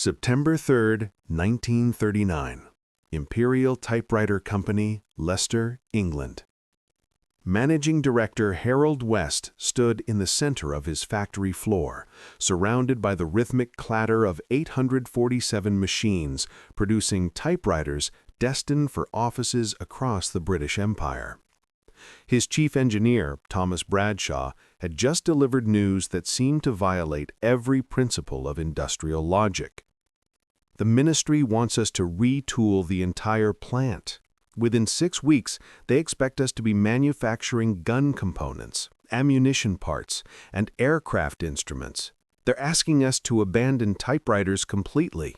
September 3, 1939. Imperial Typewriter Company, Leicester, England. Managing Director Harold West stood in the center of his factory floor, surrounded by the rhythmic clatter of 847 machines producing typewriters destined for offices across the British Empire. His chief engineer, Thomas Bradshaw, had just delivered news that seemed to violate every principle of industrial logic. "The ministry wants us to retool the entire plant. Within 6 weeks, they expect us to be manufacturing gun components, ammunition parts, and aircraft instruments. They're asking us to abandon typewriters completely."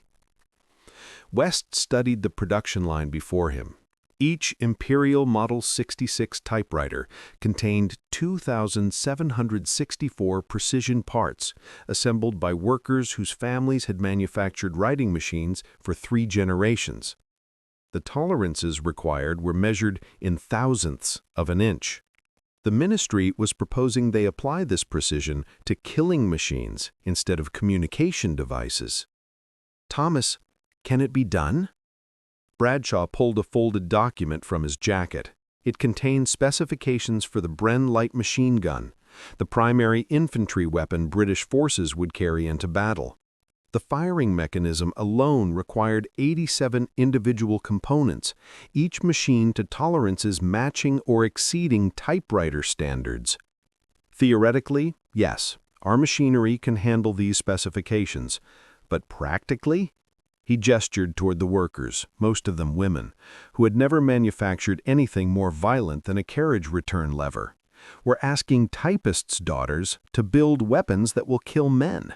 West studied the production line before him. Each Imperial Model 66 typewriter contained 2,764 precision parts, assembled by workers whose families had manufactured writing machines for 3 generations. The tolerances required were measured in thousandths of an inch. The ministry was proposing they apply this precision to killing machines instead of communication devices. "Thomas, can it be done?" Bradshaw pulled a folded document from his jacket. It contained specifications for the Bren light machine gun, the primary infantry weapon British forces would carry into battle. The firing mechanism alone required 87 individual components, each machine to tolerances matching or exceeding typewriter standards. Theoretically, yes, our machinery can handle these specifications, but practically? He gestured toward the workers, most of them women, who had never manufactured anything more violent than a carriage return lever. "We're asking typists' daughters to build weapons that will kill men."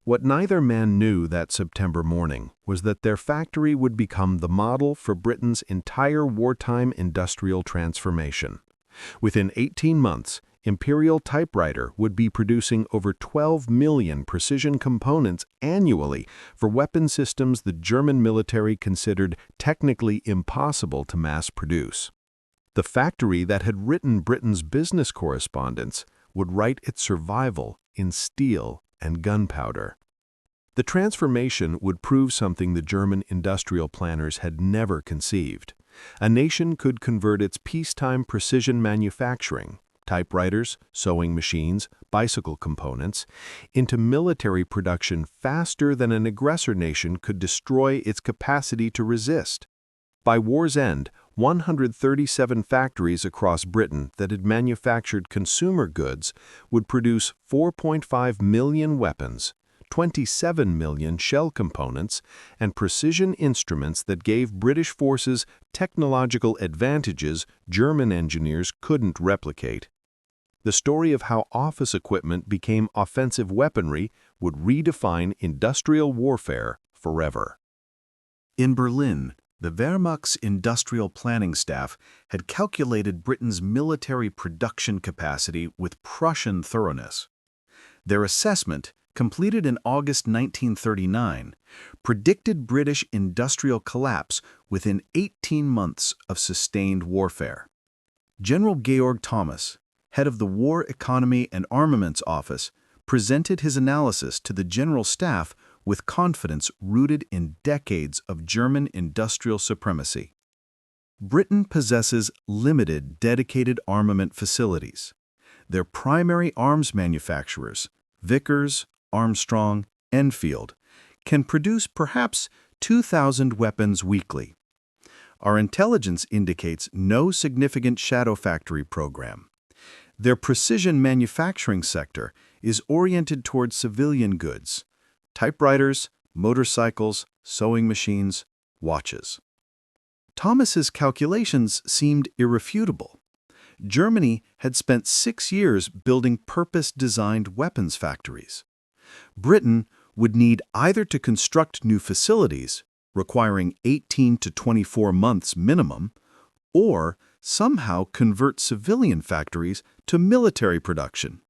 What neither man knew that September morning was that their factory would become the model for Britain's entire wartime industrial transformation. Within 18 months, Imperial Typewriter would be producing over 12 million precision components annually for weapon systems the German military considered technically impossible to mass produce. The factory that had written Britain's business correspondence would write its survival in steel and gunpowder. The transformation would prove something the German industrial planners had never conceived. A nation could convert its peacetime precision manufacturing, typewriters, sewing machines, bicycle components, into military production faster than an aggressor nation could destroy its capacity to resist. By war's end, 137 factories across Britain that had manufactured consumer goods would produce 4.5 million weapons, 27 million shell components, and precision instruments that gave British forces technological advantages German engineers couldn't replicate. The story of how office equipment became offensive weaponry would redefine industrial warfare forever. In Berlin, the Wehrmacht's industrial planning staff had calculated Britain's military production capacity with Prussian thoroughness. Their assessment, completed in August 1939, predicted British industrial collapse within 18 months of sustained warfare. General Georg Thomas, head of the War Economy and Armaments Office, presented his analysis to the General Staff with confidence rooted in decades of German industrial supremacy. Britain possesses limited dedicated armament facilities. Their primary arms manufacturers, Vickers, Armstrong, Enfield, can produce perhaps 2,000 weapons weekly. Our intelligence indicates no significant shadow factory program. Their precision manufacturing sector is oriented toward civilian goods, typewriters, motorcycles, sewing machines, watches. Thomas's calculations seemed irrefutable. Germany had spent 6 years building purpose-designed weapons factories. Britain would need either to construct new facilities, requiring 18 to 24 months minimum, or somehow convert civilian factories to military production,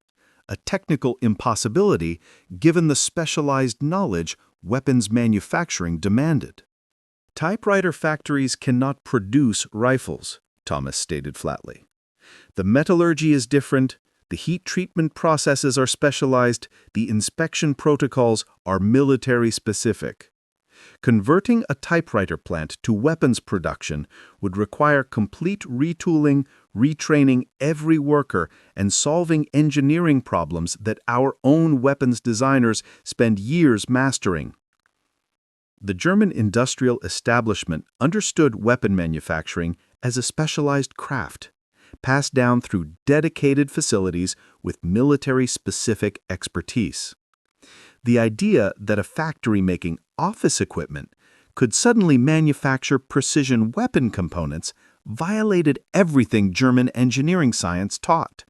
a technical impossibility given the specialized knowledge weapons manufacturing demanded. "Typewriter factories cannot produce rifles," Thomas stated flatly. "The metallurgy is different, The heat treatment processes are specialized, the inspection protocols are military-specific. Converting a typewriter plant to weapons production would require complete retooling, retraining every worker, and solving engineering problems that our own weapons designers spend years mastering. The German industrial establishment understood weapon manufacturing as a specialized craft, passed down through dedicated facilities with military-specific expertise. The idea that a factory making office equipment could suddenly manufacture precision weapon components violated everything German engineering science taught.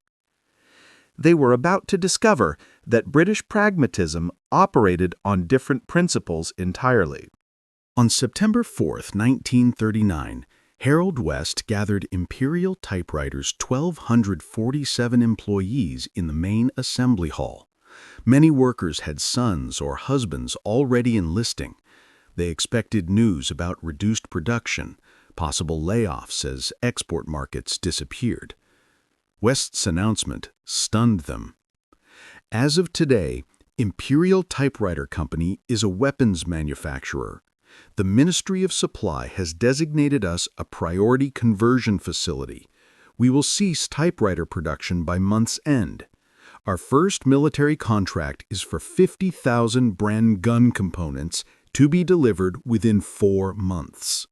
They were about to discover that British pragmatism operated on different principles entirely. On September 4, 1939, Harold West gathered Imperial Typewriter's 1,247 employees in the main assembly hall. Many workers had sons or husbands already enlisting. They expected news about reduced production, possible layoffs as export markets disappeared. West's announcement stunned them. As of today, Imperial Typewriter Company is a weapons manufacturer. The Ministry of Supply has designated us a priority conversion facility. We will cease typewriter production by month's end. Our first military contract is for 50,000 Bren gun components to be delivered within 4 months.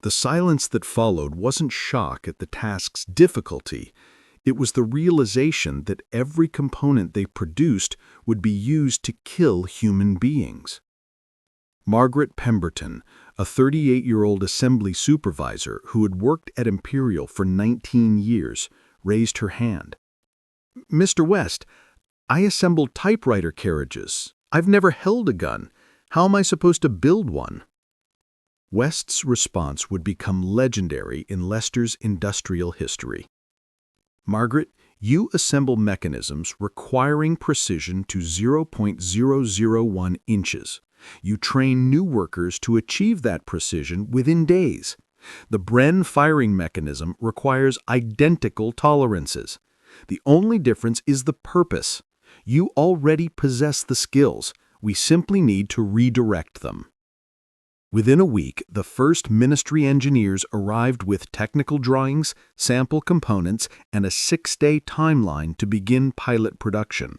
The silence that followed wasn't shock at the task's difficulty. It was the realization that every component they produced would be used to kill human beings. Margaret Pemberton, a 38-year-old assembly supervisor who had worked at Imperial for 19 years, raised her hand. "Mr. West, I assembled typewriter carriages. I've never held a gun. How am I supposed to build one?" West's response would become legendary in Leicester's industrial history. "Margaret, you assemble mechanisms requiring precision to 0.001 inches. You train new workers to achieve that precision within days. The Bren firing mechanism requires identical tolerances. The only difference is the purpose. You already possess the skills. We simply need to redirect them." Within a week, the first ministry engineers arrived with technical drawings, sample components, and a 6-day timeline to begin pilot production.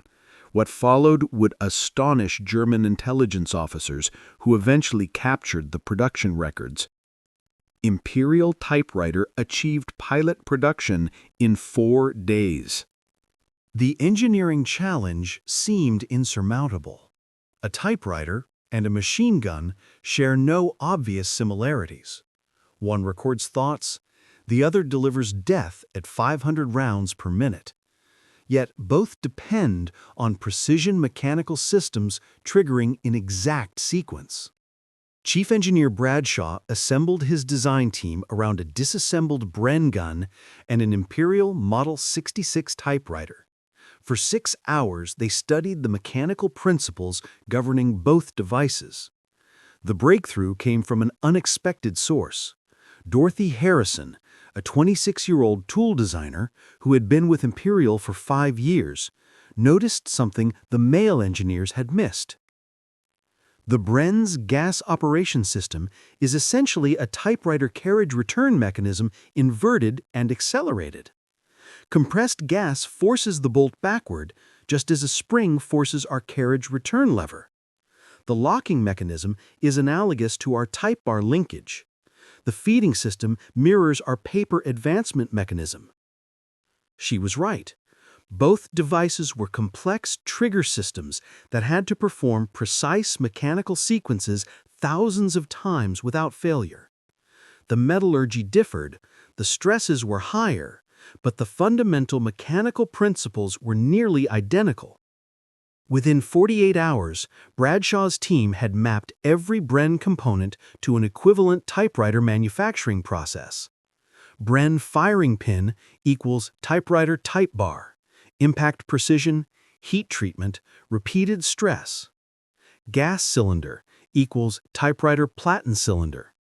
What followed would astonish German intelligence officers who eventually captured the production records. Imperial Typewriter achieved pilot production in 4 days. The engineering challenge seemed insurmountable. A typewriter and a machine gun share no obvious similarities. One records thoughts, the other delivers death at 500 rounds per minute. Yet both depend on precision mechanical systems triggering in exact sequence. Chief Engineer Bradshaw assembled his design team around a disassembled Bren gun and an Imperial Model 66 typewriter. For 6 hours, they studied the mechanical principles governing both devices. The breakthrough came from an unexpected source. Dorothy Harrison, a 26-year-old tool designer who had been with Imperial for 5 years, noticed something the male engineers had missed. The Bren's gas operation system is essentially a typewriter carriage return mechanism inverted and accelerated. Compressed gas forces the bolt backward, just as a spring forces our carriage return lever. The locking mechanism is analogous to our type bar linkage. The feeding system mirrors our paper advancement mechanism. She was right. Both devices were complex trigger systems that had to perform precise mechanical sequences thousands of times without failure. The metallurgy differed, the stresses were higher, but the fundamental mechanical principles were nearly identical. Within 48 hours, Bradshaw's team had mapped every Bren component to an equivalent typewriter manufacturing process. Bren firing pin equals typewriter type bar, impact precision, heat treatment, repeated stress. Gas cylinder equals typewriter platen cylinder,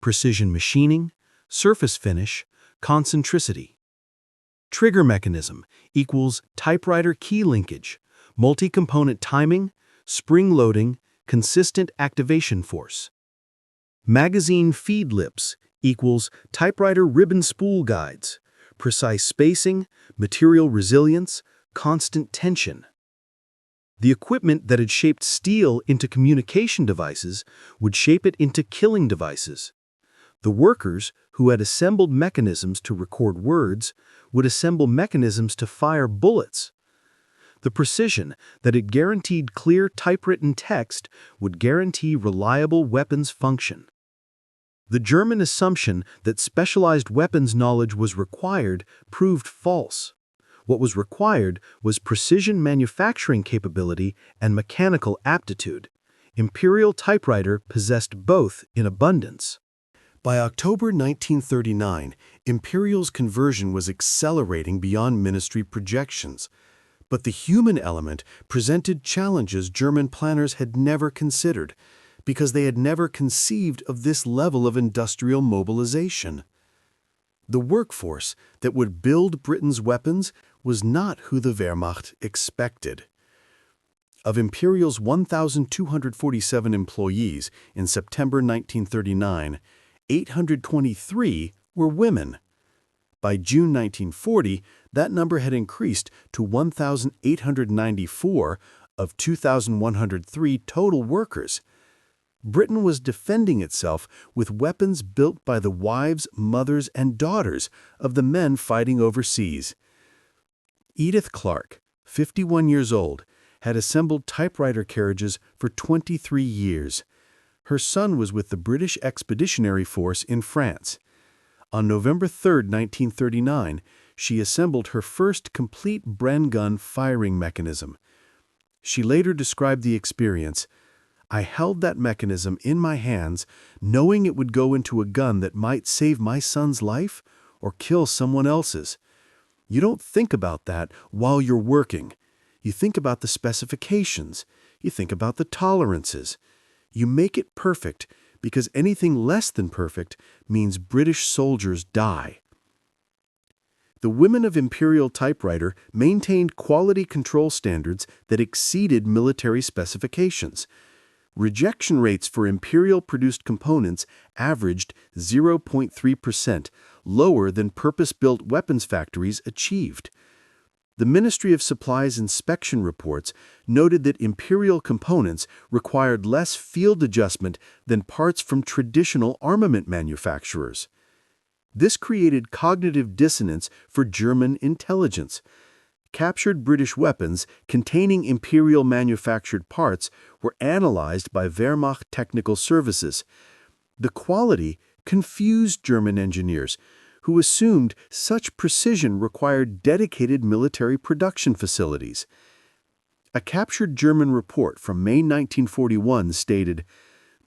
precision machining, surface finish, concentricity. Trigger mechanism equals typewriter key linkage, multi-component timing, spring loading, consistent activation force. Magazine feed lips equals typewriter ribbon spool guides, precise spacing, material resilience, constant tension. The equipment that had shaped steel into communication devices would shape it into killing devices. The workers, who had assembled mechanisms to record words, would assemble mechanisms to fire bullets. The precision that it guaranteed clear typewritten text would guarantee reliable weapons function. The German assumption that specialized weapons knowledge was required proved false. What was required was precision manufacturing capability and mechanical aptitude. Imperial Typewriter possessed both in abundance. By October 1939, Imperial's conversion was accelerating beyond ministry projections. But the human element presented challenges German planners had never considered, because they had never conceived of this level of industrial mobilization. The workforce that would build Britain's weapons was not who the Wehrmacht expected. Of Imperial's 1,247 employees in September 1939, 823 were women. By June 1940, that number had increased to 1,894 of 2,103 total workers. Britain was defending itself with weapons built by the wives, mothers, and daughters of the men fighting overseas. Edith Clark, 51 years old, had assembled typewriter carriages for 23 years. Her son was with the British Expeditionary Force in France. On November 3, 1939, she assembled her first complete Bren gun firing mechanism. She later described the experience. "I held that mechanism in my hands, knowing it would go into a gun that might save my son's life or kill someone else's. You don't think about that while you're working. You think about the specifications. You think about the tolerances. You make it perfect, because anything less than perfect means British soldiers die." The women of Imperial Typewriter maintained quality control standards that exceeded military specifications. Rejection rates for Imperial-produced components averaged 0.3%, lower than purpose-built weapons factories achieved. The Ministry of Supply's inspection reports noted that Imperial components required less field adjustment than parts from traditional armament manufacturers. This created cognitive dissonance for German intelligence. Captured British weapons containing Imperial-manufactured parts were analyzed by Wehrmacht Technical Services. The quality confused German engineers, who assumed such precision required dedicated military production facilities. A captured German report from May 1941 stated,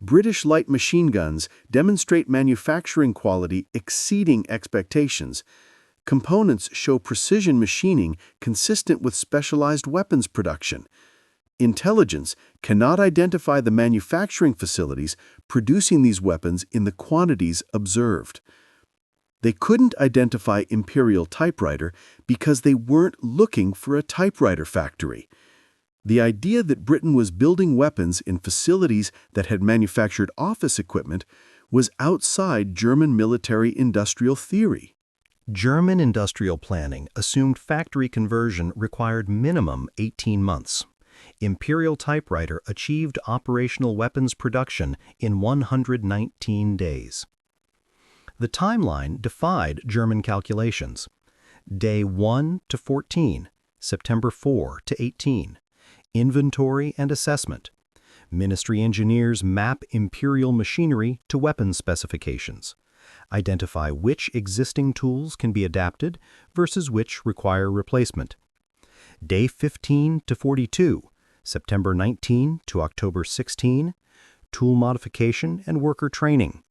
"British light machine guns demonstrate manufacturing quality exceeding expectations. Components show precision machining consistent with specialized weapons production. Intelligence cannot identify the manufacturing facilities producing these weapons in the quantities observed." They couldn't identify Imperial Typewriter because they weren't looking for a typewriter factory. The idea that Britain was building weapons in facilities that had manufactured office equipment was outside German military-industrial theory. German industrial planning assumed factory conversion required minimum 18 months. Imperial Typewriter achieved operational weapons production in 119 days. The timeline defied German calculations. Day 1 to 14, September 4 to 18. Inventory and assessment. Ministry engineers map Imperial machinery to weapons specifications. Identify which existing tools can be adapted versus which require replacement. Day 15 to 42, September 19 to October 16. Tool modification and worker training.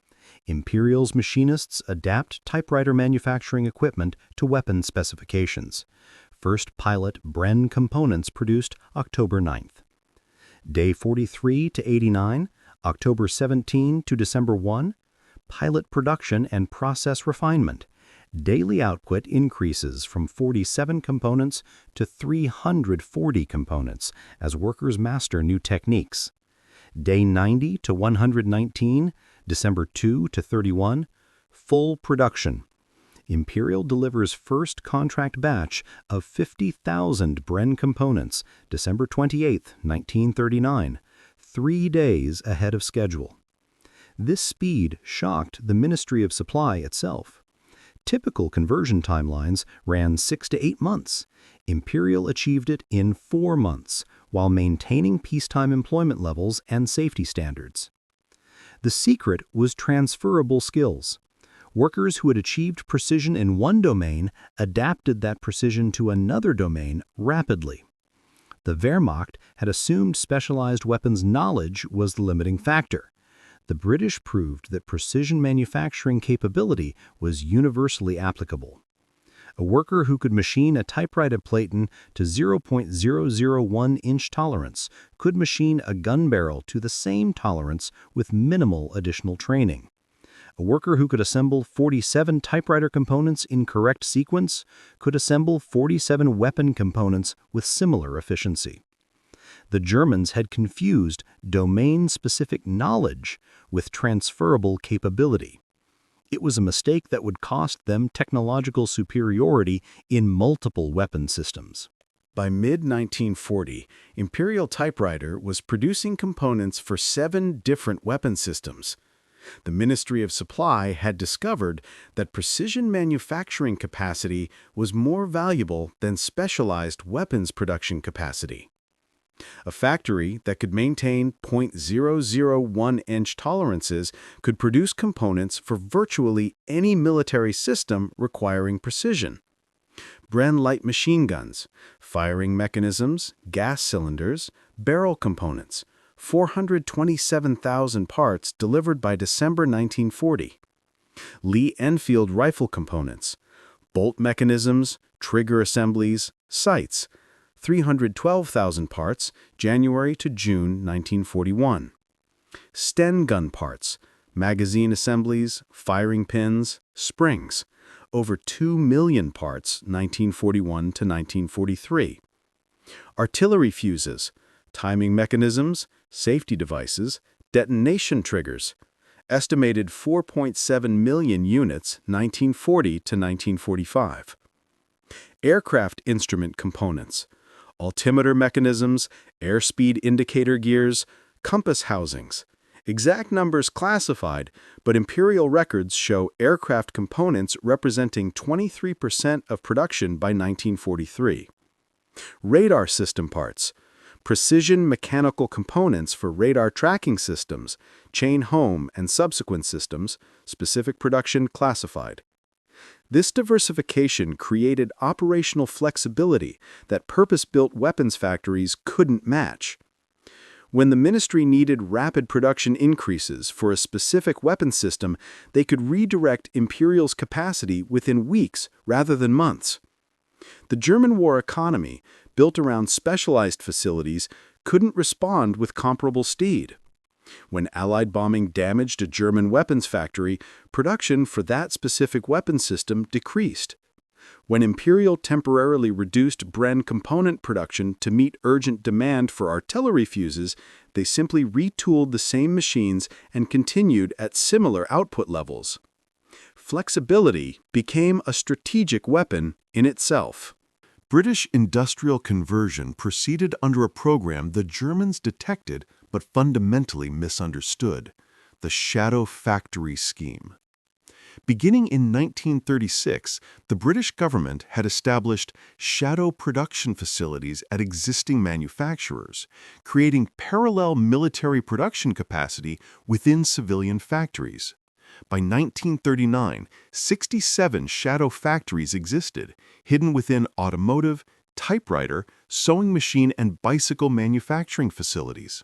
Imperial's machinists adapt typewriter manufacturing equipment to weapon specifications. First pilot Bren components produced October 9th. Day 43 to 89, October 17 to December 1. Pilot production and process refinement. Daily output increases from 47 components to 340 components as workers master new techniques. Day 90 to 119, December 2 to 31, full production. Imperial delivers first contract batch of 50,000 Bren components, December 28, 1939, 3 days ahead of schedule. This speed shocked the Ministry of Supply itself. Typical conversion timelines ran 6 to 8 months. Imperial achieved it in 4 months, while maintaining peacetime employment levels and safety standards. The secret was transferable skills. Workers who had achieved precision in one domain adapted that precision to another domain rapidly. The Wehrmacht had assumed specialized weapons knowledge was the limiting factor. The British proved that precision manufacturing capability was universally applicable. A worker who could machine a typewriter platen to 0.001-inch tolerance could machine a gun barrel to the same tolerance with minimal additional training. A worker who could assemble 47 typewriter components in correct sequence could assemble 47 weapon components with similar efficiency. The Germans had confused domain-specific knowledge with transferable capability. It was a mistake that would cost them technological superiority in multiple weapon systems. By mid-1940, Imperial Typewriter was producing components for 7 different weapon systems. The Ministry of Supply had discovered that precision manufacturing capacity was more valuable than specialized weapons production capacity. A factory that could maintain 0.001-inch tolerances could produce components for virtually any military system requiring precision. Bren light machine guns, firing mechanisms, gas cylinders, barrel components, 427,000 parts delivered by December 1940. Lee Enfield rifle components, bolt mechanisms, trigger assemblies, sights, 312,000 parts, January to June 1941. Sten gun parts, magazine assemblies, firing pins, springs, over 2 million parts, 1941 to 1943. Artillery fuses, timing mechanisms, safety devices, detonation triggers, estimated 4.7 million units, 1940 to 1945. Aircraft instrument components, altimeter mechanisms, airspeed indicator gears, compass housings. Exact numbers classified, but Imperial records show aircraft components representing 23% of production by 1943. Radar system parts, precision mechanical components for radar tracking systems, chain home and subsequent systems, specific production classified. This diversification created operational flexibility that purpose-built weapons factories couldn't match. When the ministry needed rapid production increases for a specific weapon system, they could redirect Imperial's capacity within weeks rather than months. The German war economy, built around specialized facilities, couldn't respond with comparable speed. When Allied bombing damaged a German weapons factory, production for that specific weapon system decreased. When Imperial temporarily reduced Bren component production to meet urgent demand for artillery fuses, they simply retooled the same machines and continued at similar output levels. Flexibility became a strategic weapon in itself. British industrial conversion proceeded under a program the Germans detected but fundamentally misunderstood, the shadow factory scheme. Beginning in 1936, the British government had established shadow production facilities at existing manufacturers, creating parallel military production capacity within civilian factories. By 1939, 67 shadow factories existed, hidden within automotive, typewriter, sewing machine, and bicycle manufacturing facilities.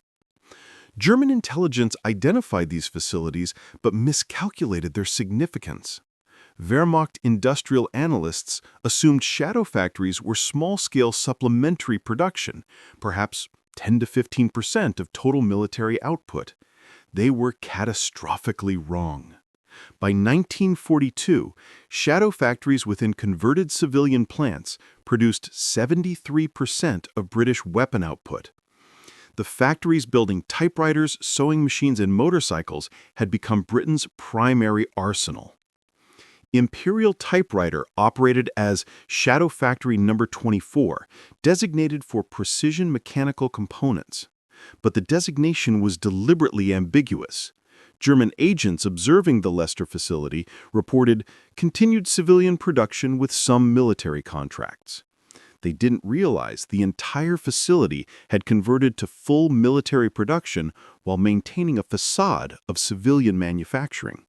German intelligence identified these facilities but miscalculated their significance. Wehrmacht industrial analysts assumed shadow factories were small-scale supplementary production, perhaps 10 to 15% of total military output. They were catastrophically wrong. By 1942, shadow factories within converted civilian plants produced 73% of British weapon output. The factories building typewriters, sewing machines, and motorcycles had become Britain's primary arsenal. Imperial Typewriter operated as Shadow Factory No. 24, designated for precision mechanical components. But the designation was deliberately ambiguous. German agents observing the Leicester facility reported continued civilian production with some military contracts. They didn't realize the entire facility had converted to full military production while maintaining a facade of civilian manufacturing.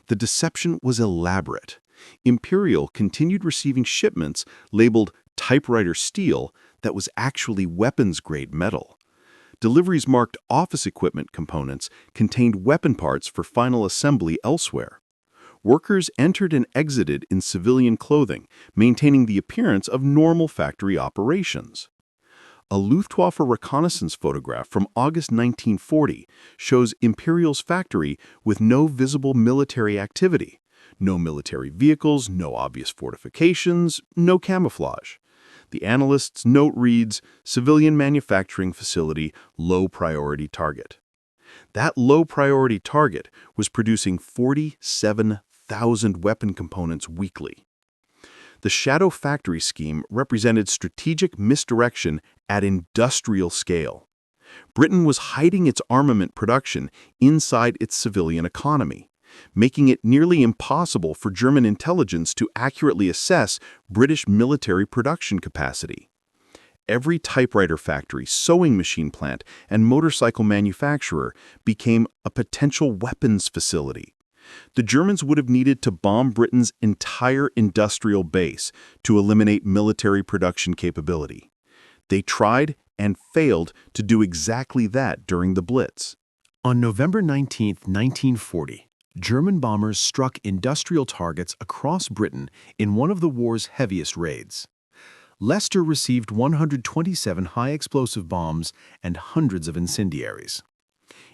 The deception was elaborate. Imperial continued receiving shipments labeled typewriter steel that was actually weapons-grade metal. Deliveries marked office equipment components contained weapon parts for final assembly elsewhere. Workers entered and exited in civilian clothing, maintaining the appearance of normal factory operations. A Luftwaffe reconnaissance photograph from August 1940 shows Imperial's factory with no visible military activity. No military vehicles, no obvious fortifications, no camouflage. The analyst's note reads, "Civilian manufacturing facility, low priority target." That low priority target was producing 47,000 weapon components weekly. The shadow factory scheme represented strategic misdirection at industrial scale. Britain was hiding its armament production inside its civilian economy, making it nearly impossible for German intelligence to accurately assess British military production capacity. Every typewriter factory, sewing machine plant, and motorcycle manufacturer became a potential weapons facility. The Germans would have needed to bomb Britain's entire industrial base to eliminate military production capability. They tried and failed to do exactly that during the Blitz. On November 19, 1940, German bombers struck industrial targets across Britain in one of the war's heaviest raids. Leicester received 127 high-explosive bombs and hundreds of incendiaries.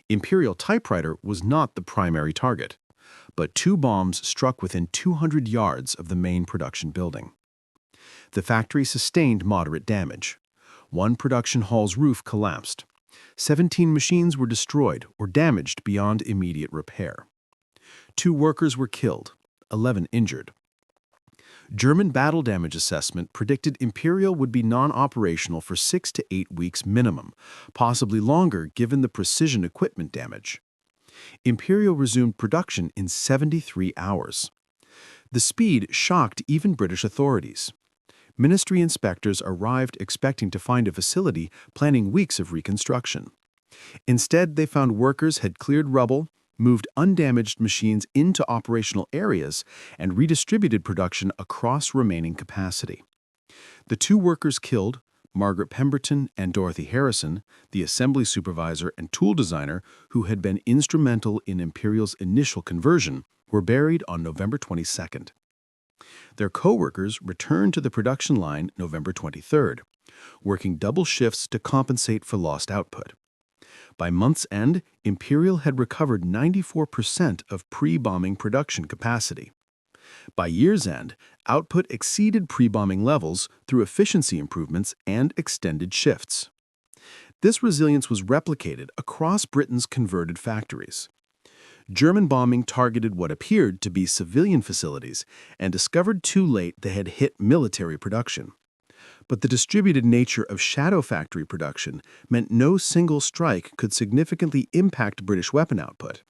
Imperial Typewriter was not the primary target, but 2 bombs struck within 200 yards of the main production building. The factory sustained moderate damage. One production hall's roof collapsed. 17 machines were destroyed or damaged beyond immediate repair. 2 workers were killed, 11 injured. German battle damage assessment predicted Imperial would be non-operational for 6 to 8 weeks minimum, possibly longer given the precision equipment damage. Imperial resumed production in 73 hours. The speed shocked even British authorities. Ministry inspectors arrived expecting to find a facility planning weeks of reconstruction. Instead, they found workers had cleared rubble, moved undamaged machines into operational areas, and redistributed production across remaining capacity. The 2 workers killed, Margaret Pemberton and Dorothy Harrison, the assembly supervisor and tool designer who had been instrumental in Imperial's initial conversion, were buried on November 22nd. Their co-workers returned to the production line November 23rd, working double shifts to compensate for lost output. By month's end, Imperial had recovered 94% of pre-bombing production capacity. By year's end, output exceeded pre-bombing levels through efficiency improvements and extended shifts. This resilience was replicated across Britain's converted factories. German bombing targeted what appeared to be civilian facilities and discovered too late they had hit military production. But the distributed nature of shadow factory production meant no single strike could significantly impact British weapon output.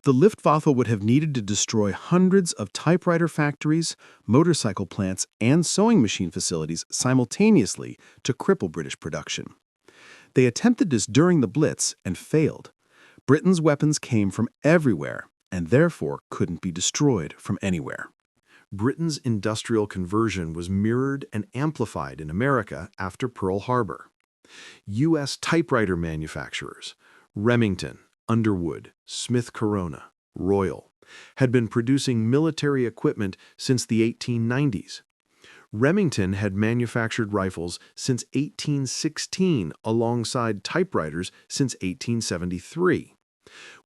The Luftwaffe would have needed to destroy hundreds of typewriter factories, motorcycle plants, and sewing machine facilities simultaneously to cripple British production. They attempted this during the Blitz and failed. Britain's weapons came from everywhere and therefore couldn't be destroyed from anywhere. Britain's industrial conversion was mirrored and amplified in America after Pearl Harbor. U.S. typewriter manufacturers, Remington, Underwood, Smith Corona, Royal, had been producing military equipment since the 1890s. Remington had manufactured rifles since 1816 alongside typewriters since 1873.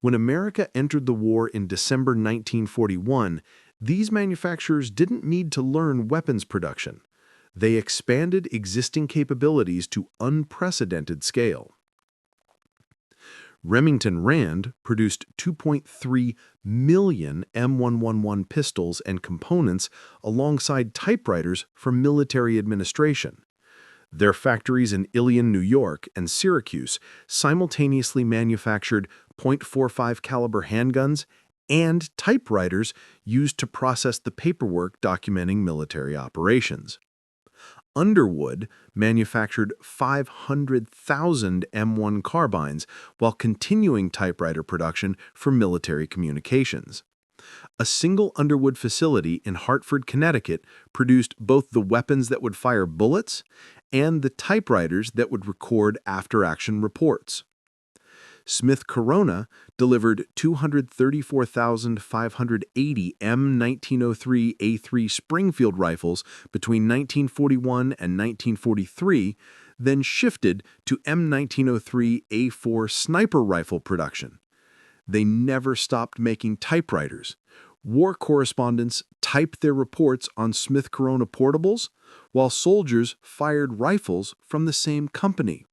When America entered the war in December 1941, these manufacturers didn't need to learn weapons production. They expanded existing capabilities to unprecedented scale. Remington Rand produced 2.3 million M111 pistols and components alongside typewriters for military administration. Their factories in Ilion, New York, and Syracuse simultaneously manufactured .45 caliber handguns and typewriters used to process the paperwork documenting military operations. Underwood manufactured 500,000 M1 carbines while continuing typewriter production for military communications. A single Underwood facility in Hartford, Connecticut produced both the weapons that would fire bullets and the typewriters that would record after-action reports. Smith Corona delivered 234,580 M1903A3 Springfield rifles between 1941 and 1943, then shifted to M1903A4 sniper rifle production. They never stopped making typewriters. War correspondents typed their reports on Smith Corona portables, while soldiers fired rifles from the same company.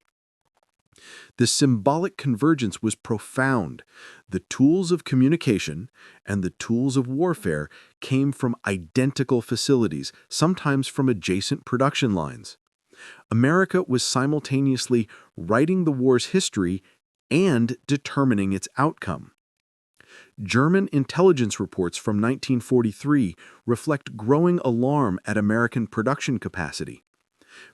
The symbolic convergence was profound. The tools of communication and the tools of warfare came from identical facilities, sometimes from adjacent production lines. America was simultaneously writing the war's history and determining its outcome. German intelligence reports from 1943 reflect growing alarm at American production capacity.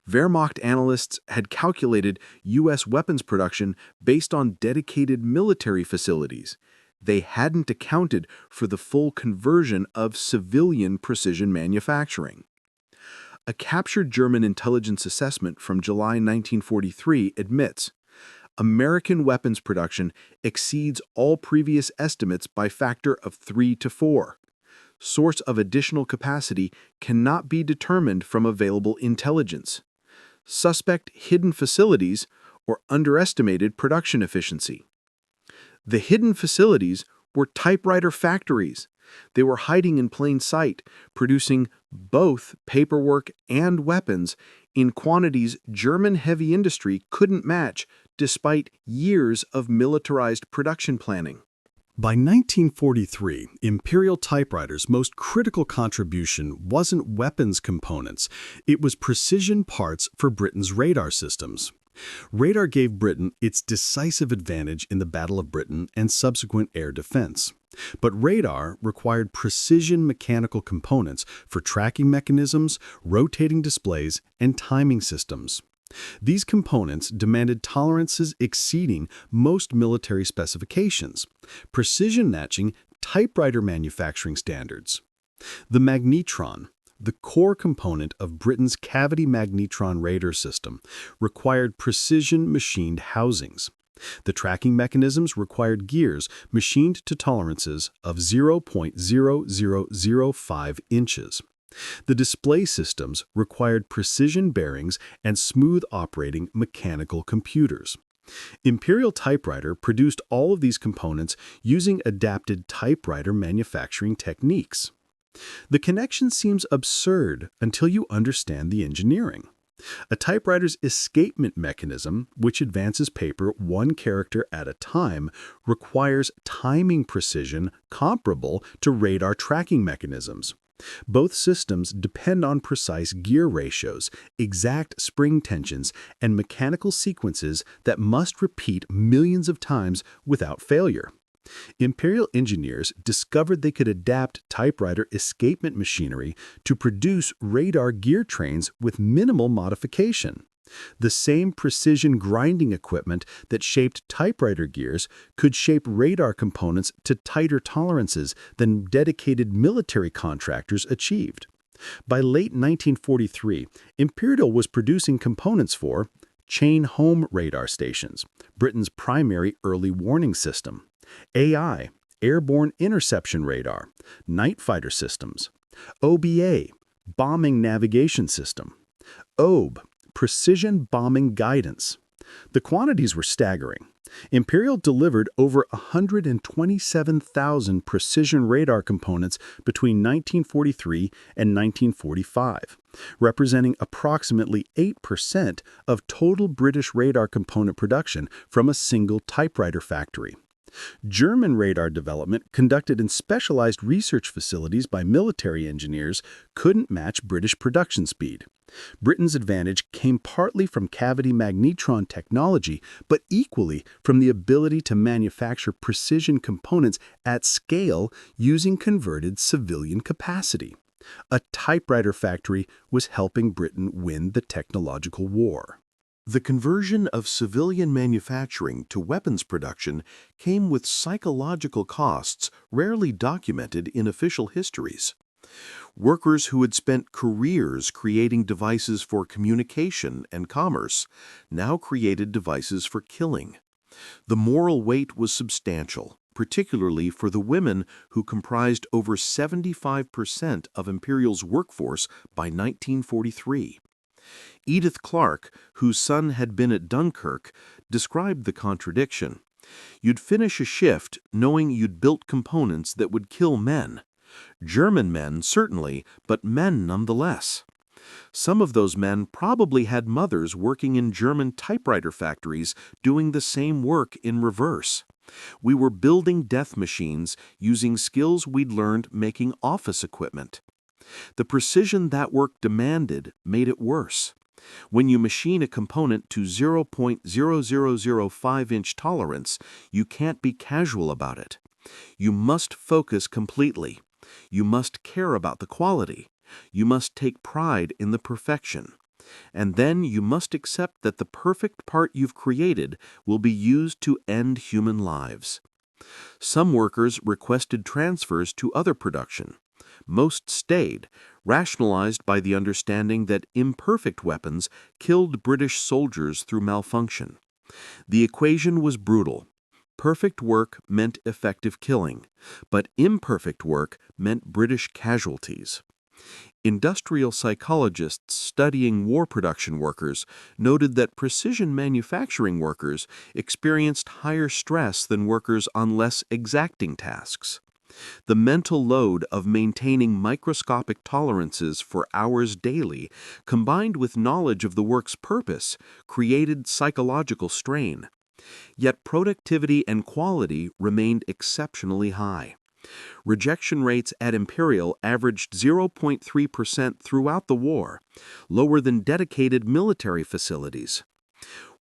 Wehrmacht analysts had calculated U.S. weapons production based on dedicated military facilities. They hadn't accounted for the full conversion of civilian precision manufacturing. A captured German intelligence assessment from July 1943 admits, American weapons production exceeds all previous estimates by factor of 3 to 4. Source of additional capacity cannot be determined from available intelligence. Suspect hidden facilities or underestimated production efficiency. The hidden facilities were typewriter factories. They were hiding in plain sight, producing both paperwork and weapons in quantities German heavy industry couldn't match despite years of militarized production planning. By 1943, Imperial Typewriter's most critical contribution wasn't weapons components, it was precision parts for Britain's radar systems. Radar gave Britain its decisive advantage in the Battle of Britain and subsequent air defense. But radar required precision mechanical components for tracking mechanisms, rotating displays, and timing systems. These components demanded tolerances exceeding most military specifications, precision matching typewriter manufacturing standards. The magnetron, the core component of Britain's cavity magnetron radar system, required precision machined housings. The tracking mechanisms required gears machined to tolerances of 0.0005 inches. The display systems required precision bearings and smooth operating mechanical computers. Imperial Typewriter produced all of these components using adapted typewriter manufacturing techniques. The connection seems absurd until you understand the engineering. A typewriter's escapement mechanism, which advances paper one character at a time, requires timing precision comparable to radar tracking mechanisms. Both systems depend on precise gear ratios, exact spring tensions, and mechanical sequences that must repeat millions of times without failure. Imperial engineers discovered they could adapt typewriter escapement machinery to produce radar gear trains with minimal modification. The same precision grinding equipment that shaped typewriter gears could shape radar components to tighter tolerances than dedicated military contractors achieved. By late 1943, Imperial was producing components for chain home radar stations, Britain's primary early warning system, AI, airborne interception radar, night fighter systems, OBA, bombing navigation system, OBE, precision bombing guidance. The quantities were staggering. Imperial delivered over 127,000 precision radar components between 1943 and 1945, representing approximately 8% of total British radar component production from a single typewriter factory. German radar development, conducted in specialized research facilities by military engineers, couldn't match British production speed. Britain's advantage came partly from cavity magnetron technology, but equally from the ability to manufacture precision components at scale using converted civilian capacity. A typewriter factory was helping Britain win the technological war. The conversion of civilian manufacturing to weapons production came with psychological costs rarely documented in official histories. Workers who had spent careers creating devices for communication and commerce now created devices for killing. The moral weight was substantial, particularly for the women who comprised over 75% of Imperial's workforce by 1943. Edith Clark, whose son had been at Dunkirk, described the contradiction. You'd finish a shift knowing you'd built components that would kill men. German men, certainly, but men nonetheless. Some of those men probably had mothers working in German typewriter factories doing the same work in reverse. We were building death machines using skills we'd learned making office equipment. The precision that work demanded made it worse. When you machine a component to 0.0005-inch tolerance, you can't be casual about it. You must focus completely. You must care about the quality. You must take pride in the perfection. And then you must accept that the perfect part you've created will be used to end human lives. Some workers requested transfers to other production. Most stayed, rationalized by the understanding that imperfect weapons killed British soldiers through malfunction. The equation was brutal. Perfect work meant effective killing, but imperfect work meant British casualties. Industrial psychologists studying war production workers noted that precision manufacturing workers experienced higher stress than workers on less exacting tasks. The mental load of maintaining microscopic tolerances for hours daily, combined with knowledge of the work's purpose, created psychological strain. Yet productivity and quality remained exceptionally high. Rejection rates at Imperial averaged 0.3% throughout the war, lower than dedicated military facilities.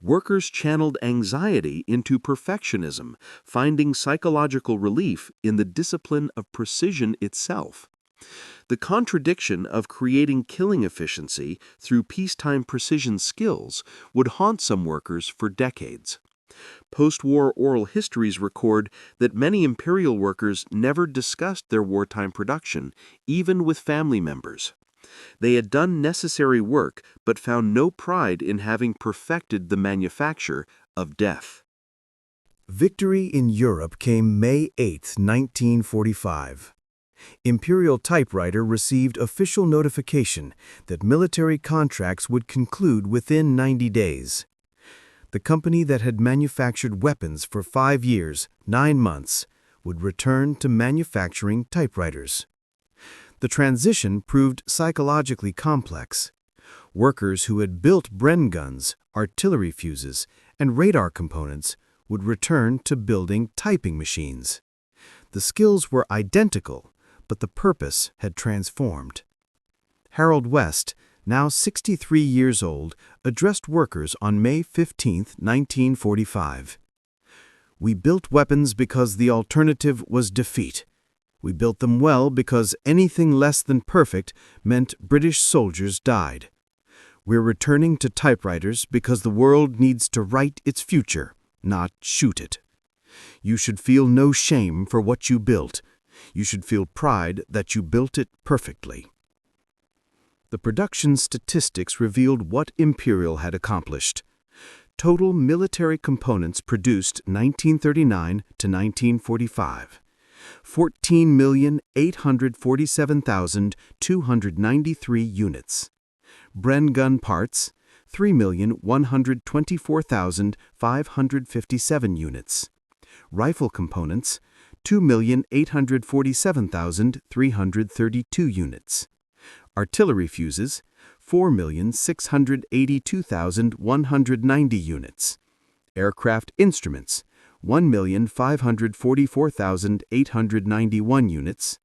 Workers channeled anxiety into perfectionism, finding psychological relief in the discipline of precision itself. The contradiction of creating killing efficiency through peacetime precision skills would haunt some workers for decades. Post-war oral histories record that many Imperial workers never discussed their wartime production, even with family members. They had done necessary work, but found no pride in having perfected the manufacture of death. Victory in Europe came May 8, 1945. Imperial Typewriter received official notification that military contracts would conclude within 90 days. The company that had manufactured weapons for 5 years, 9 months, would return to manufacturing typewriters. The transition proved psychologically complex. Workers who had built Bren guns, artillery fuses, and radar components would return to building typing machines. The skills were identical, but the purpose had transformed. Harold West, now 63 years old, addressed workers on May 15, 1945. "We built weapons because the alternative was defeat. We built them well because anything less than perfect meant British soldiers died. We're returning to typewriters because the world needs to write its future, not shoot it. You should feel no shame for what you built. You should feel pride that you built it perfectly." The production statistics revealed what Imperial had accomplished. Total military components produced 1939 to 1945. 14,847,293 units. Bren gun parts, 3,124,557 units. Rifle components, 2,847,332 units. Artillery fuses, 4,682,190 units. Aircraft instruments, 1,544,891 units.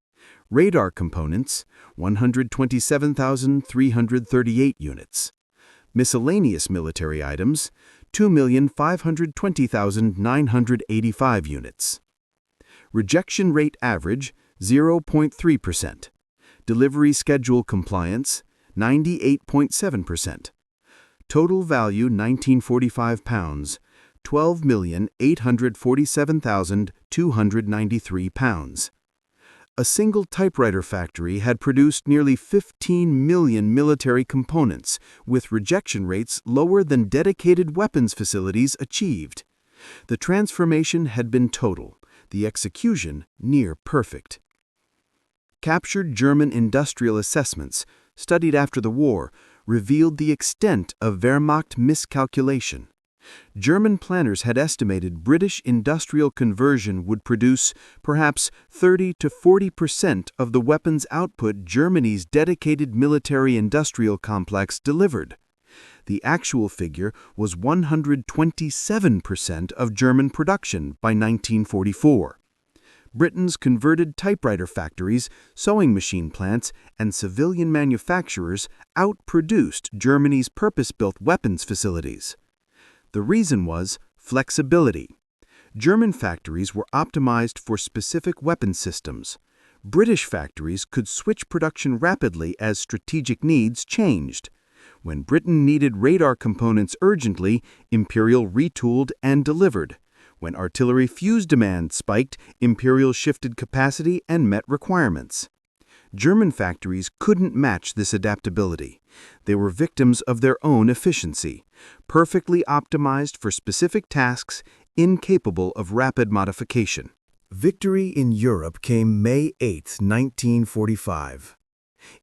Radar components, 127,338 units. Miscellaneous military items, 2,520,985 units. Rejection rate average, 0.3%. Delivery schedule compliance, 98.7%. Total value 1945 pounds, 12,847,293 pounds. A single typewriter factory had produced nearly 15 million military components, with rejection rates lower than dedicated weapons facilities achieved. The transformation had been total, the execution near perfect. Captured German industrial assessments, studied after the war, revealed the extent of Wehrmacht miscalculation. German planners had estimated British industrial conversion would produce perhaps 30 to 40% of the weapons output Germany's dedicated military-industrial complex delivered. The actual figure was 127% of German production by 1944. Britain's converted typewriter factories, sewing machine plants, and civilian manufacturers outproduced Germany's purpose-built weapons facilities. The reason was flexibility. German factories were optimized for specific weapon systems. British factories could switch production rapidly as strategic needs changed. When Britain needed radar components urgently, Imperial retooled and delivered. When artillery fuse demand spiked, Imperial shifted capacity and met requirements. German factories couldn't match this adaptability. They were victims of their own efficiency, perfectly optimized for specific tasks, incapable of rapid modification. Victory in Europe came May 8, 1945.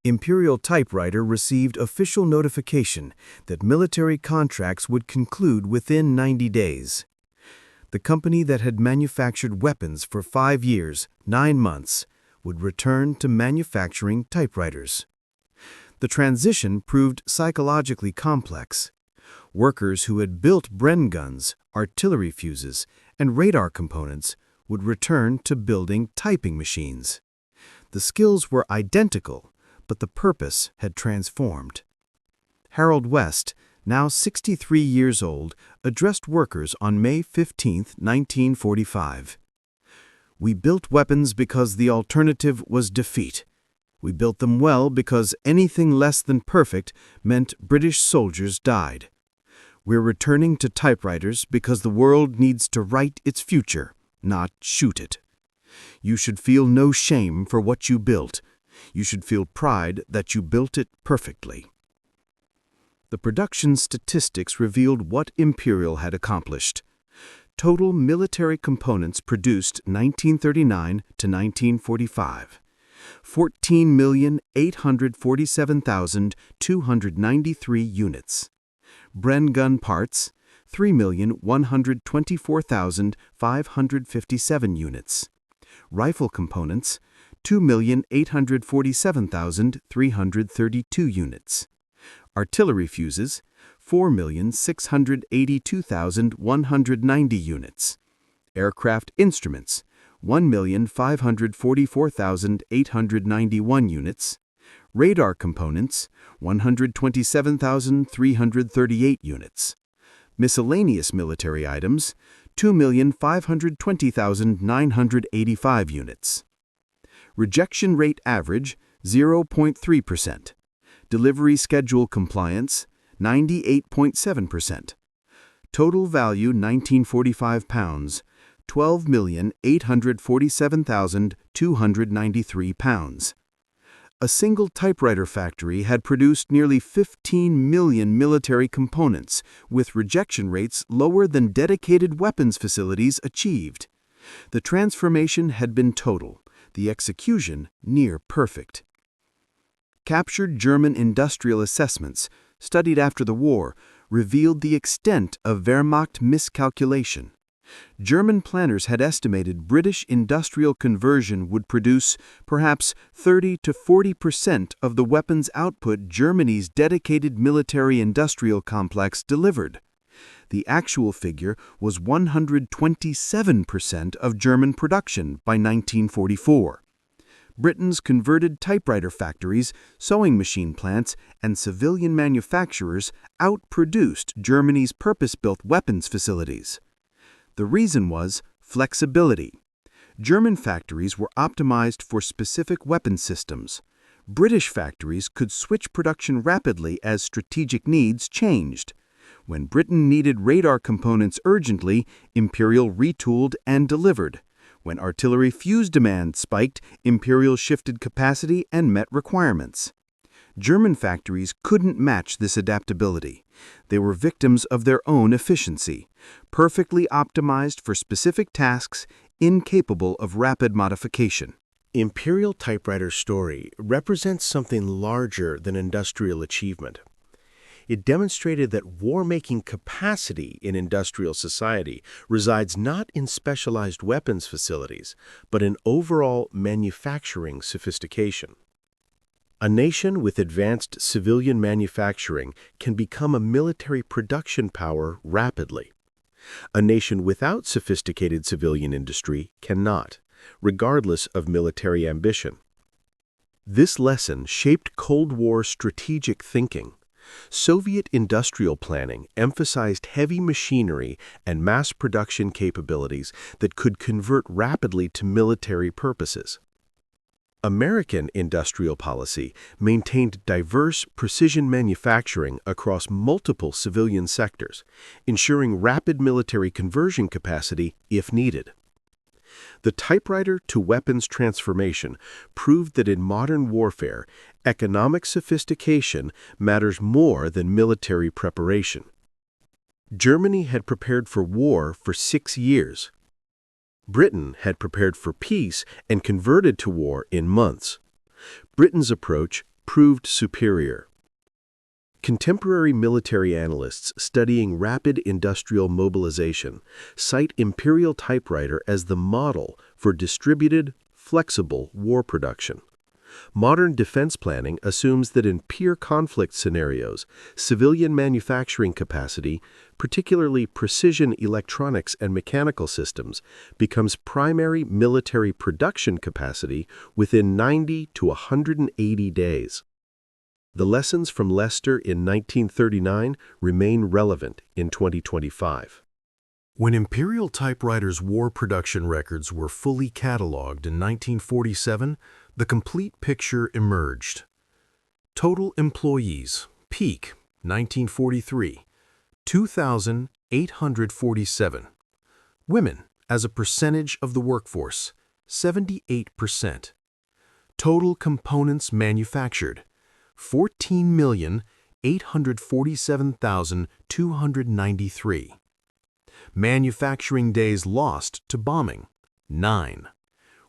Imperial Typewriter received official notification that military contracts would conclude within 90 days. The company that had manufactured weapons for 5 years, 9 months, would return to manufacturing typewriters. The transition proved psychologically complex. Workers who had built Bren guns, artillery fuses, and radar components would return to building typing machines. The skills were identical, but the purpose had transformed. Harold West, now 63 years old, addressed workers on May 15, 1945. "We built weapons because the alternative was defeat. We built them well because anything less than perfect meant British soldiers died. We're returning to typewriters because the world needs to write its future, not shoot it. You should feel no shame for what you built. You should feel pride that you built it perfectly." The production statistics revealed what Imperial had accomplished. Total military components produced 1939 to 1945. 14,847,293 units. Bren gun parts, 3,124,557 units. Rifle components, 2,847,332 units. Artillery fuses, 4,682,190 units. Aircraft instruments, 1,544,891 units. Radar components, 127,338 units. Miscellaneous military items, 2,520,985 units. Rejection rate average, 0.3%. Delivery schedule compliance, 98.7%. Total value 1945 pounds, 12,847,293 pounds. A single typewriter factory had produced nearly 15 million military components, with rejection rates lower than dedicated weapons facilities achieved. The transformation had been total, the execution near perfect. Captured German industrial assessments, studied after the war, revealed the extent of Wehrmacht miscalculation. German planners had estimated British industrial conversion would produce perhaps 30 to 40% of the weapons output Germany's dedicated military-industrial complex delivered. The actual figure was 127% of German production by 1944. Britain's converted typewriter factories, sewing machine plants, and civilian manufacturers outproduced Germany's purpose-built weapons facilities. The reason was flexibility. German factories were optimized for specific weapon systems. British factories could switch production rapidly as strategic needs changed. When Britain needed radar components urgently, Imperial retooled and delivered. When artillery fuse demand spiked, Imperial shifted capacity and met requirements. German factories couldn't match this adaptability. They were victims of their own efficiency, perfectly optimized for specific tasks, incapable of rapid modification. Imperial Typewriter's story represents something larger than industrial achievement. It demonstrated that war-making capacity in industrial society resides not in specialized weapons facilities, but in overall manufacturing sophistication. A nation with advanced civilian manufacturing can become a military production power rapidly. A nation without sophisticated civilian industry cannot, regardless of military ambition. This lesson shaped Cold War strategic thinking. Soviet industrial planning emphasized heavy machinery and mass production capabilities that could convert rapidly to military purposes. American industrial policy maintained diverse precision manufacturing across multiple civilian sectors, ensuring rapid military conversion capacity if needed. The typewriter-to-weapons transformation proved that in modern warfare, economic sophistication matters more than military preparation. Germany had prepared for war for 6 years. Britain had prepared for peace and converted to war in months. Britain's approach proved superior. Contemporary military analysts studying rapid industrial mobilization cite Imperial Typewriter as the model for distributed, flexible war production. Modern defense planning assumes that in peer conflict scenarios, civilian manufacturing capacity, particularly precision electronics and mechanical systems, becomes primary military production capacity within 90 to 180 days. The lessons from Leicester in 1939 remain relevant in 2025. When Imperial Typewriter's war production records were fully cataloged in 1947, the complete picture emerged. Total employees, peak, 1943, 2,847. Women, as a percentage of the workforce, 78%. Total components manufactured, 14,847,293. Manufacturing days lost to bombing, 9.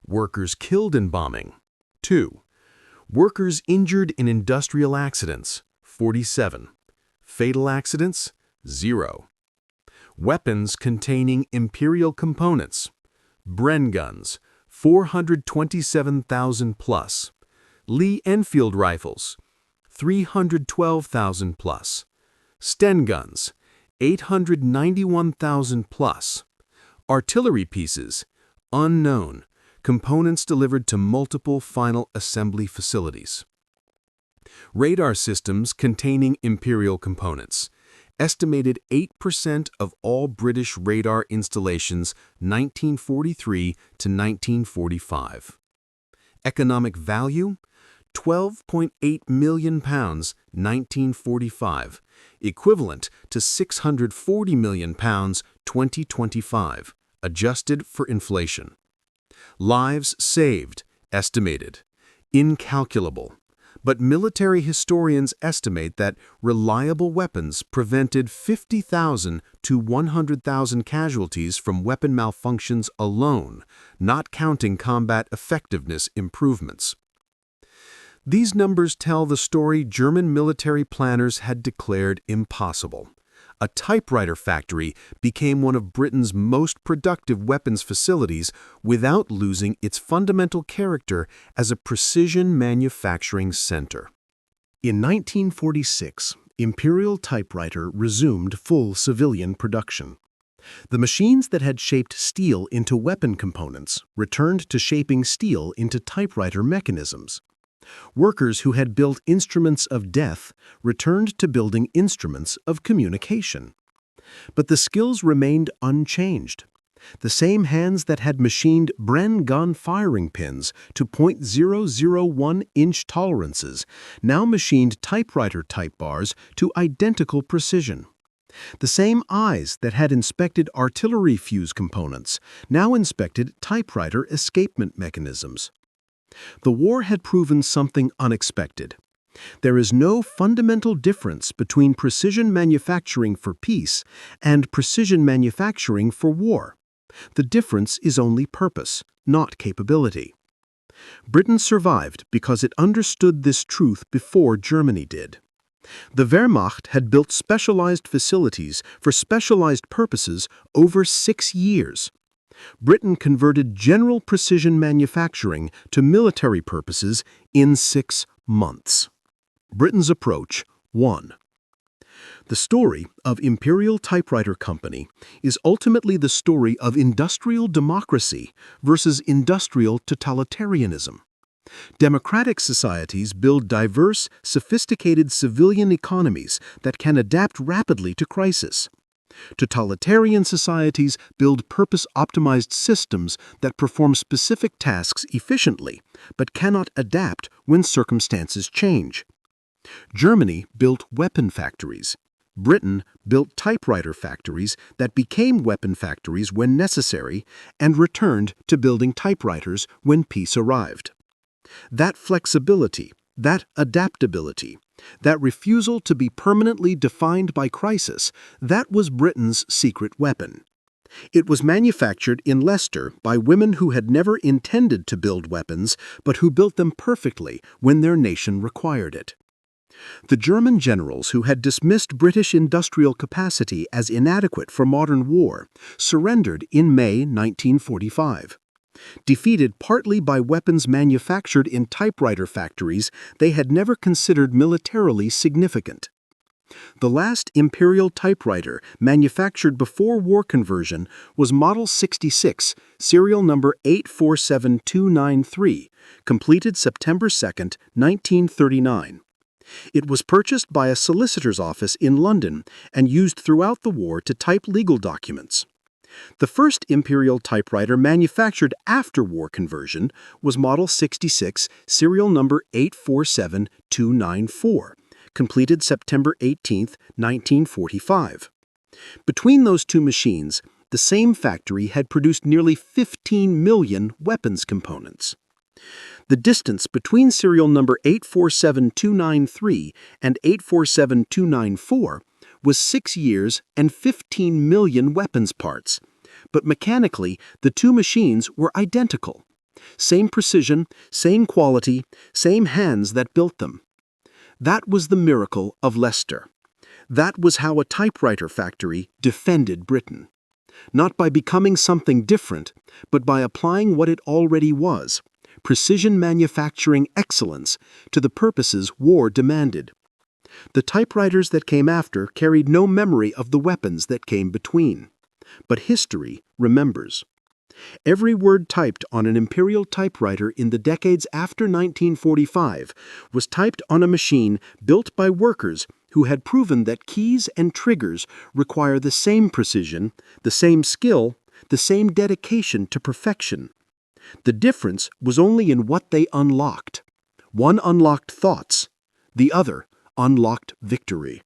Workers killed in bombing, 2. Workers injured in industrial accidents, 47. Fatal accidents, 0. Weapons containing Imperial components. Bren guns, 427,000 plus. Lee Enfield rifles, 312,000 plus. Sten guns, 891,000 plus. Artillery pieces, unknown. Components delivered to multiple final assembly facilities. Radar systems containing Imperial components. Estimated 8% of all British radar installations 1943 to 1945. Economic value? £12.8 million 1945, equivalent to £640 million 2025, adjusted for inflation. Lives saved, estimated, incalculable. But military historians estimate that reliable weapons prevented 50,000 to 100,000 casualties from weapon malfunctions alone, not counting combat effectiveness improvements. These numbers tell the story German military planners had declared impossible. A typewriter factory became one of Britain's most productive weapons facilities without losing its fundamental character as a precision manufacturing center. In 1946, Imperial Typewriter resumed full civilian production. The machines that had shaped steel into weapon components returned to shaping steel into typewriter mechanisms. Workers who had built instruments of death returned to building instruments of communication. But the skills remained unchanged. The same hands that had machined Bren gun firing pins to .001-inch tolerances now machined typewriter type bars to identical precision. The same eyes that had inspected artillery fuse components now inspected typewriter escapement mechanisms. The war had proven something unexpected. There is no fundamental difference between precision manufacturing for peace and precision manufacturing for war. The difference is only purpose, not capability. Britain survived because it understood this truth before Germany did. The Wehrmacht had built specialized facilities for specialized purposes over 6 years. Britain converted general precision manufacturing to military purposes in 6 months. Britain's approach: 1. The story of Imperial Typewriter Company is ultimately the story of industrial democracy versus industrial totalitarianism. Democratic societies build diverse, sophisticated civilian economies that can adapt rapidly to crisis. Totalitarian societies build purpose-optimized systems that perform specific tasks efficiently, but cannot adapt when circumstances change. Germany built weapon factories. Britain built typewriter factories that became weapon factories when necessary and returned to building typewriters when peace arrived. That flexibility, that adaptability, that refusal to be permanently defined by crisis, that was Britain's secret weapon. It was manufactured in Leicester by women who had never intended to build weapons, but who built them perfectly when their nation required it. The German generals who had dismissed British industrial capacity as inadequate for modern war surrendered in May 1945. Defeated partly by weapons manufactured in typewriter factories they had never considered militarily significant. The last Imperial typewriter manufactured before war conversion was Model 66, serial number 847293, completed September 2, 1939. It was purchased by a solicitor's office in London and used throughout the war to type legal documents. The first Imperial typewriter manufactured after war conversion was Model 66, serial number 847294, completed September 18, 1945. Between those two machines, the same factory had produced nearly 15 million weapons components. The distance between serial number 847293 and 847294 was 6 years and 15 million weapons parts, but mechanically the two machines were identical. Same precision, same quality, same hands that built them. That was the miracle of Leicester. That was how a typewriter factory defended Britain. Not by becoming something different, but by applying what it already was, precision manufacturing excellence, to the purposes war demanded. The typewriters that came after carried no memory of the weapons that came between. But history remembers. Every word typed on an Imperial typewriter in the decades after 1945 was typed on a machine built by workers who had proven that keys and triggers require the same precision, the same skill, the same dedication to perfection. The difference was only in what they unlocked. One unlocked thoughts, the other unlocked victory.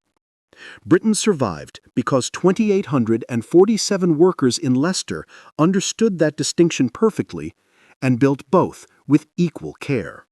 Britain survived because 2,847 workers in Leicester understood that distinction perfectly and built both with equal care.